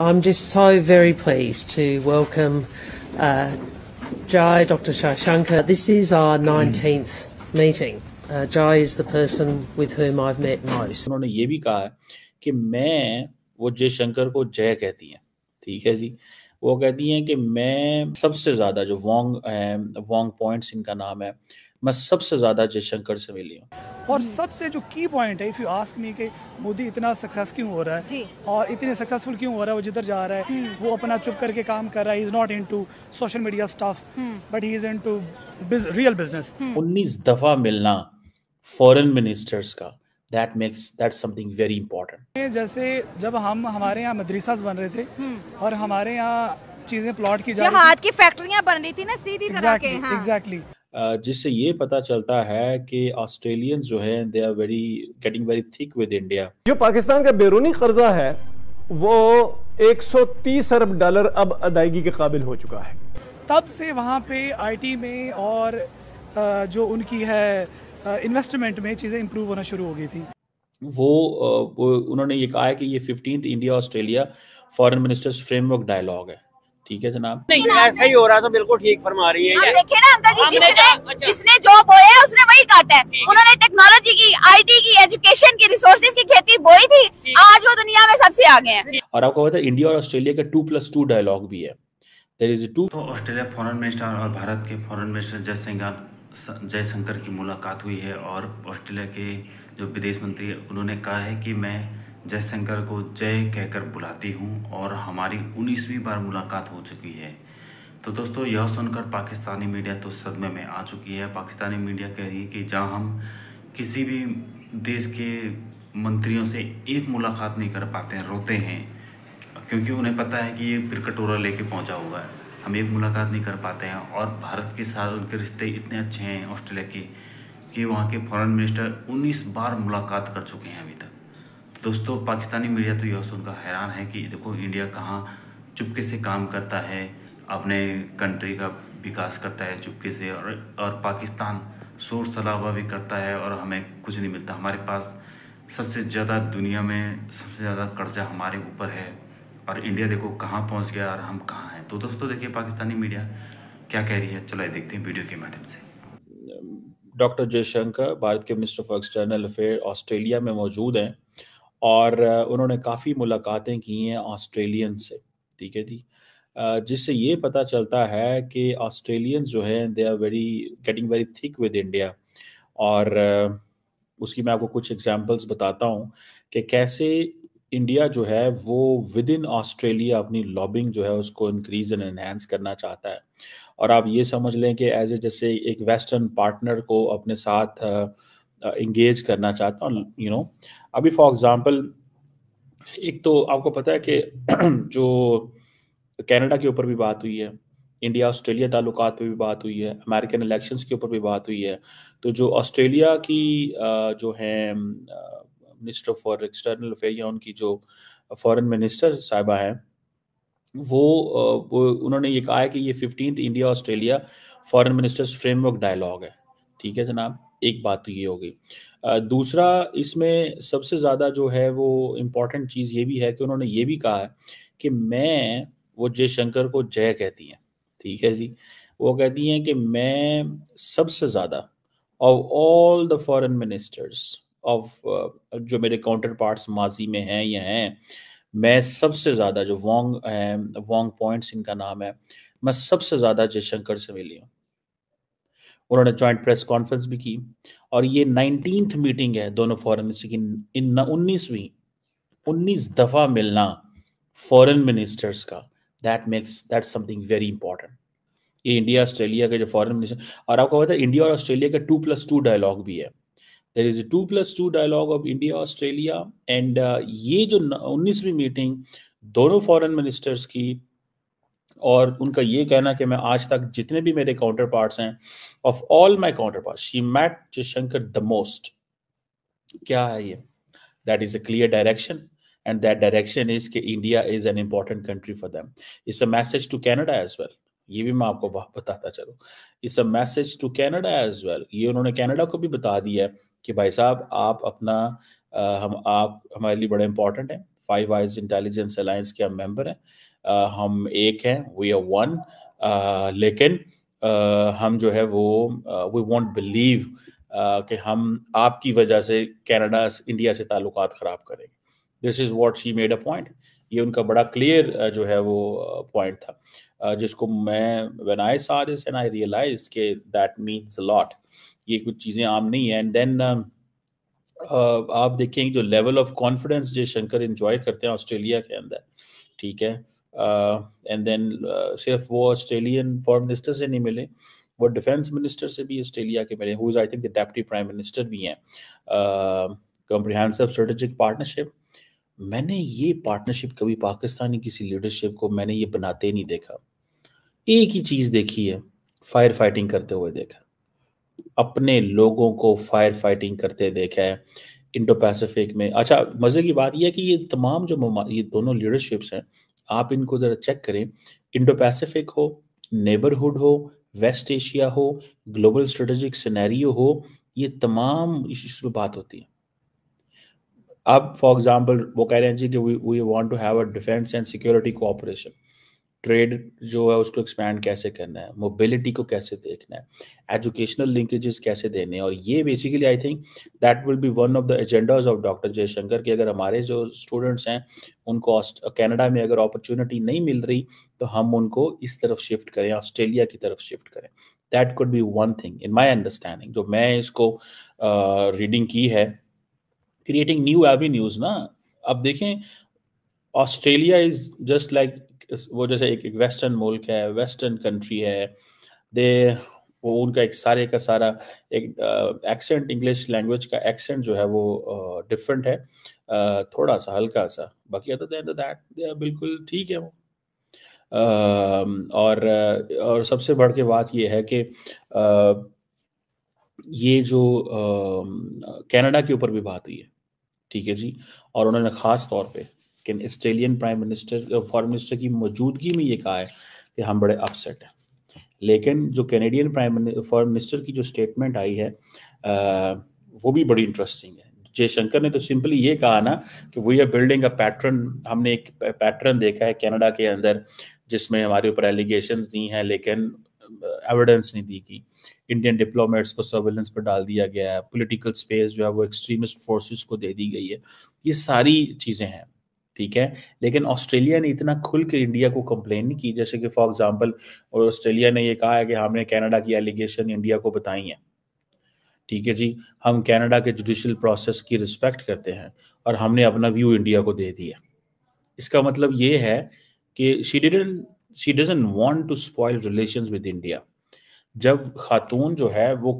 I'm just so very pleased to welcome Jai, Dr. Shashankar. This is our 19th meeting. Jai is the person with whom I've met most. उन्होंने ये भी कहा है कि मैं वो जयशंकर को जय कहती हैं, ठीक है जी। वो कहती हैं कि मैं सबसे ज़्यादा जो वोंग पॉइंट्स इनका नाम है, मैं सबसे ज़्यादा जयशंकर से मिली हूँ। और सबसे जो की पॉइंट है, इफ़ यू आस्क मी कि मोदी इतना सक्सेस क्यों हो रहा है और इतने सक्सेसफुल क्यों हो रहा है, वो जिधर जा रहा है वो अपना चुप करके काम कर रहा है। Is not into social media stuff but he is into real business. 19 दफ़ा मिलना फॉरेन मिनिस्टर्स का, that's something very important। जैसे जब हमारे यहाँ मदरसास बन रहे थे और हमारे यहाँ चीज़ें प्लॉट की जा रही थी, हाथ की फैक्ट्रियाँ बन रही थी ना सीधी तरह के। एग्जैक्टली जिससे ये पता चलता है कि ऑस्ट्रेलियंस जो है they are getting very thick with India. जो पाकिस्तान का बैरूनी कर्जा है वो 130 अरब डॉलर अब अदायगी के काबिल हो चुका है। तब से वहाँ पे आईटी में और जो उनकी है इन्वेस्टमेंट में चीज़ें इंप्रूव होना शुरू हो गई थी। वो उन्होंने ये कहा है कि ये 15th India Australia foreign ministers framework dialogue है, ठीक है जनाब। नहीं ऐसा ही हो रहा, तो बिल्कुल ठीक फरमा रही है। देखिए ना अंकल जी, जिसने जो बोया है उसने वही काटा है। उन्होंने टेक्नोलॉजी की, आईटी की, एजुकेशन की, रिसोर्सेज की खेती बोई थी, आज वो दुनिया में सबसे आगे हैं। और आपको पता है इंडिया और ऑस्ट्रेलिया का 2+2 डायलॉग भी है। There is 2। तो ऑस्ट्रेलिया फॉरेन मिनिस्टर और भारत के फॉरेन मिनिस्टर जयशंकर की मुलाकात हुई है और ऑस्ट्रेलिया के जो विदेश मंत्री है उन्होंने कहा है कि मैं जयशंकर को जय कहकर बुलाती हूं और हमारी 19वीं बार मुलाकात हो चुकी है। तो दोस्तों यह सुनकर पाकिस्तानी मीडिया तो सदमे में आ चुकी है। पाकिस्तानी मीडिया कह रही है कि जहां हम किसी भी देश के मंत्रियों से एक मुलाकात नहीं कर पाते हैं, रोते हैं, क्योंकि उन्हें पता है कि ये फिर कटोरा लेके पहुंचा हुआ है, हम एक मुलाकात नहीं कर पाते हैं। और भारत के साथ उनके रिश्ते इतने अच्छे हैं ऑस्ट्रेलिया के कि वहाँ के फॉरेन मिनिस्टर 19 बार मुलाकात कर चुके हैं अभी तक। दोस्तों पाकिस्तानी मीडिया तो यह सुनकर हैरान है कि देखो इंडिया कहाँ चुपके से काम करता है, अपने कंट्री का विकास करता है चुपके से, और पाकिस्तान शोर शराबा भी करता है और हमें कुछ नहीं मिलता। हमारे पास सबसे ज़्यादा दुनिया में सबसे ज़्यादा कर्जा हमारे ऊपर है और इंडिया देखो कहाँ पहुँच गया और हम कहाँ हैं। तो दोस्तों देखिए पाकिस्तानी मीडिया क्या कह रही है, चलो देखते हैं वीडियो के माध्यम से। डॉक्टर जयशंकर भारत के minister for external affair Australia में मौजूद हैं और उन्होंने काफ़ी मुलाकातें की हैं ऑस्ट्रेलियन से, ठीक है जी। जिससे ये पता चलता है कि ऑस्ट्रेलियंस जो हैं they are getting very thick with India. और उसकी मैं आपको कुछ एग्जांपल्स बताता हूँ कि कैसे इंडिया जो है वो विद इन ऑस्ट्रेलिया अपनी लॉबिंग जो है उसको इंक्रीज एंड एनहांस करना चाहता है। और आप ये समझ लें कि एज ए जैसे एक वेस्टर्न पार्टनर को अपने साथ इंगेज करना चाहता हूँ। अभी फॉर एग्जांपल एक तो आपको पता है कि जो कनाडा के ऊपर भी बात हुई है, इंडिया ऑस्ट्रेलिया ताल्लुकात पे भी बात हुई है, अमेरिकन इलेक्शंस के ऊपर भी बात हुई है। तो जो ऑस्ट्रेलिया की जो है मिनिस्टर फॉर एक्सटर्नल अफेयर या उनकी जो फॉरेन मिनिस्टर साहिबा हैं वो उन्होंने ये कहा है कि ये 15th India Australia foreign ministers framework dialogue है, ठीक है जनाब। एक बात तो ये हो गई। दूसरा इसमें सबसे ज़्यादा जो है वो इम्पॉर्टेंट चीज़ ये भी है कि उन्होंने ये भी कहा है कि मैं वो जयशंकर को जय कहती हैं, ठीक है जी। वो कहती हैं कि मैं सबसे ज़्यादा of all the foreign ministers of जो मेरे काउंटर पार्ट्स माजी में हैं या हैं, मैं सबसे ज़्यादा जो वोंग पॉइंट्स इनका नाम है, मैं सबसे ज़्यादा जयशंकर से मिली हूँ। उन्होंने जॉइंट प्रेस कॉन्फ्रेंस भी की और ये 19th मीटिंग है दोनों फॉरेन मिनिस्टर की। 19 दफ़ा मिलना फॉरेन मिनिस्टर्स का, दैट्स समथिंग वेरी इंपॉर्टेंट। ये इंडिया ऑस्ट्रेलिया के जो फॉरेन मिनिस्टर, और आपको पता है इंडिया और ऑस्ट्रेलिया का 2+2 डायलॉग भी है। There is 2+2 dialogue of India Australia and ये जो 19वीं मीटिंग दोनों फॉरेन मिनिस्टर्स की, और उनका ये कहना कि मैं आज तक जितने भी मेरे काउंटर पार्ट्स हैं, of all my counter part she met Jaishankar the most. क्या है ये? That is a clear direction and that direction is कि India is an important country for them. It's a message to Canada as well. ये भी मैं आपको बताता चलूँ, it's a message to Canada as well. ये उन्होंने कनाडा को भी बता दिया है कि भाई साहब आप अपना आप हमारे लिए बड़े इंपॉर्टेंट हैं, फाइव आइज इंटेलिजेंस अलायंस के हम मेंबर हैं, हम एक हैं, वी आर वन, लेकिन हम जो है वो वी वोंट बिलीव कि हम आपकी वजह से कनाडा इंडिया से ताल्लुकात ख़राब करेंगे। This is what she made a point. ये उनका बड़ा क्लियर जो है वो पॉइंट था, जिसको मैं when I saw this and I realised कि दैट मीन्स अ लॉट। ये कुछ चीज़ें आम नहीं है। एंड देन आप देखेंगे जो level of confidence Jaishankar enjoy करते हैं ऑस्ट्रेलिया के अंदर, ठीक है, एंड देन सिर्फ वो ऑस्ट्रेलियन फॉरेन मिनिस्टर से नहीं मिले, वो डिफेंस मिनिस्टर से भी ऑस्ट्रेलिया के मिले, who is I think the deputy prime minister भी हैं। कॉम्प्रिहेंसिव स्ट्रेटेजिक पार्टनरशिप, मैंने ये पार्टनरशिप कभी पाकिस्तानी किसी लीडरशिप को मैंने ये बनाते नहीं देखा। एक ही चीज़ देखी है, फायर फाइटिंग करते हुए देखा, अपने लोगों को फायर फाइटिंग करते देखा है इंडो पैसिफिक में। अच्छा, मज़े की बात यह है कि ये तमाम जो ये दोनों लीडरशिप्स हैं, आप इनको ज़रा चेक करें, इंडो पैसिफिक हो, नेबरहुड हो, वेस्ट एशिया हो, ग्लोबल स्ट्रेटेजिक सिनेरियो हो, ये तमाम इश्यूज पे बात होती है। अब फॉर एग्जांपल वो कह रहे हैं जी कि we want to have a defence and security cooperation, trade जो है उसको एक्सपैंड कैसे करना है, मोबिलिटी को कैसे देखना है, एजुकेशनल लिंकेजेस कैसे देने हैं। और ये basically I think that will be one of the agendas of doctor Jaishankar कि अगर हमारे जो स्टूडेंट्स हैं उनको कनाडा में अगर अपॉर्चुनिटी नहीं मिल रही तो हम उनको इस तरफ शिफ्ट करें, ऑस्ट्रेलिया की तरफ शिफ्ट करें। That could be one thing in my understanding, जो मैं इसको रीडिंग की है, क्रिएटिंग न्यू एवेन्यूज ना। अब देखें, ऑस्ट्रेलिया इज जस्ट लाइक वो जैसे एक वेस्टर्न मुल्क है, वेस्टर्न कंट्री है, दे वो उनका एक सारे का सारा एक एक्सेंट, इंग्लिश लैंग्वेज का एक्सेंट जो है वो डिफरेंट है, थोड़ा सा हल्का सा, बाकी अदर देन दैट दे बिल्कुल ठीक है वो। और सबसे बढ़ के बात ये है कि ये जो कनाडा के ऊपर भी बात हुई है, ठीक है जी, और उन्होंने ख़ास तौर पे कि Australian prime minister foreign minister की मौजूदगी में ये कहा है कि हम बड़े अपसेट हैं। लेकिन जो कैनेडियन फॉरेन मिनिस्टर की जो स्टेटमेंट आई है वो भी बड़ी इंटरेस्टिंग है। जयशंकर ने तो सिंपली ये कहा ना कि we are building a pattern, हमने एक पैटर्न देखा है कनाडा के अंदर जिसमें हमारे ऊपर एलिगेशंस दी हैं लेकिन एविडेंस नहीं दी गई, इंडियन डिप्लोमेट्स को सर्वेलेंस पर डाल दिया गया है, पॉलिटिकल स्पेस जो है वो एक्सट्रीमिस्ट फोर्सेस को दे दी गई है, ये सारी चीज़ें हैं, ठीक है। लेकिन ऑस्ट्रेलिया ने इतना खुल के इंडिया को कंप्लेन नहीं की, जैसे कि फॉर एग्जांपल ऑस्ट्रेलिया ने ये कहा है कि हमने कनाडा की एलिगेशन इंडिया को बताई हैं, ठीक है जी, हम कनाडा के जुडिशियल प्रोसेस की रिस्पेक्ट करते हैं और हमने अपना व्यू इंडिया को दे दिया। इसका मतलब ये है कि she doesn't want to spoil relations with India. जब खातून जो है वो